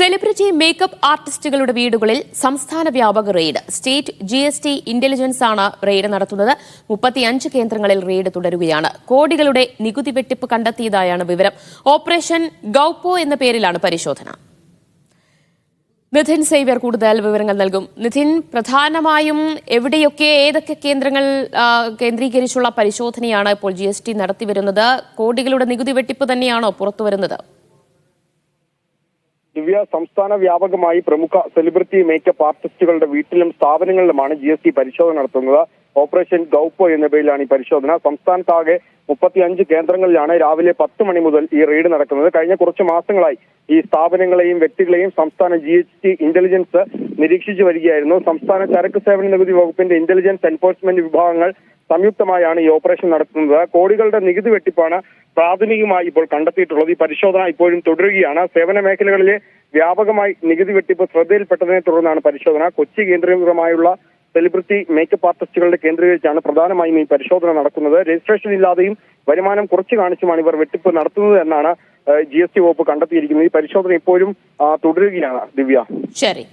Celebrity makeup ആർട്ടിസ്റ്റുകളുടെ വീടുകളിൽ സംസ്ഥാന വ്യാപക റെയ്ഡ്. സ്റ്റേറ്റ് GST ഇന്റലിജൻസ് ആണ് റെയ്ഡ് നടത്തുന്നത്. 35 കേന്ദ്രങ്ങളിൽ റെയ്ഡ് തുടരുകയാണ്. കോടികളുടെ നികുതി വെട്ടിപ്പ് കണ്ടെത്തിയതായാണ് വിവരം. ഓപ്പറേഷൻ ഗൌപ്പോ എന്ന പേരിലാണ് പരിശോധന. നിധിൻ സേവ്യർ കൂടുതൽ വിവരങ്ങൾ നൽകും. നിധിൻ, പ്രധാനമായും എവിടെയൊക്കെ ഏതൊക്കെ കേന്ദ്രങ്ങൾ കേന്ദ്രീകരിച്ചുള്ള പരിശോധനയാണ് ഇപ്പോൾ GST നടത്തിവരുന്നത്? കോടികളുടെ നികുതി വെട്ടിപ്പ് തന്നെയാണോ പുറത്തുവരുന്നത്? ദിവ്യ, സംസ്ഥാന വ്യാപകമായി പ്രമുഖ സെലിബ്രിറ്റി മേക്കപ്പ് ആർട്ടിസ്റ്റുകളുടെ വീട്ടിലും സ്ഥാപനങ്ങളിലുമാണ് GST പരിശോധന നടത്തുന്നത്. ഓപ്പറേഷൻ ഗൌപ്പോ എന്ന പേരിലാണ് ഈ പരിശോധന. സംസ്ഥാനത്താകെ 35 കേന്ദ്രങ്ങളിലാണ് രാവിലെ 10 മണി മുതൽ ഈ റെയ്ഡ് നടക്കുന്നത്. കഴിഞ്ഞ കുറച്ച് മാസങ്ങളായി ഈ സ്ഥാപനങ്ങളെയും വ്യക്തികളെയും സംസ്ഥാന GST ഇന്റലിജൻസ് നിരീക്ഷിച്ചു വരികയായിരുന്നു. സംസ്ഥാന ചരക്ക് സേവന നികുതി വകുപ്പിന്റെ ഇന്റലിജൻസ് എൻഫോഴ്സ്മെന്റ് വിഭാഗങ്ങൾ സംയുക്തമായാണ് ഈ ഓപ്പറേഷൻ നടത്തുന്നത്. കോടികളുടെ നികുതി വെട്ടിപ്പാണ് പ്രാഥമികമായി ഇപ്പോൾ കണ്ടെത്തിയിട്ടുള്ളത്. ഈ പരിശോധന ഇപ്പോഴും തുടരുകയാണ്. സേവന മേഖലകളിലെ വ്യാപകമായി നികുതി വെട്ടിപ്പ് ശ്രദ്ധയിൽപ്പെട്ടതിനെ തുടർന്നാണ് പരിശോധന. കൊച്ചി കേന്ദ്രീകൃതമായുള്ള സെലിബ്രിറ്റി മേക്കപ്പ് ആർട്ടിസ്റ്റുകളുടെ കേന്ദ്രീകരിച്ചാണ് പ്രധാനമായും ഈ പരിശോധന നടക്കുന്നത്. രജിസ്ട്രേഷൻ ഇല്ലാതെയും വരുമാനം കുറച്ച് കാണിച്ചുമാണ് ഇവർ വെട്ടിപ്പ് നടത്തുന്നത് എന്നാണ് GST വകുപ്പ് കണ്ടെത്തിയിരിക്കുന്നത്. ഈ പരിശോധന ഇപ്പോഴും തുടരുകയാണ്. ദിവ്യ, ശരി.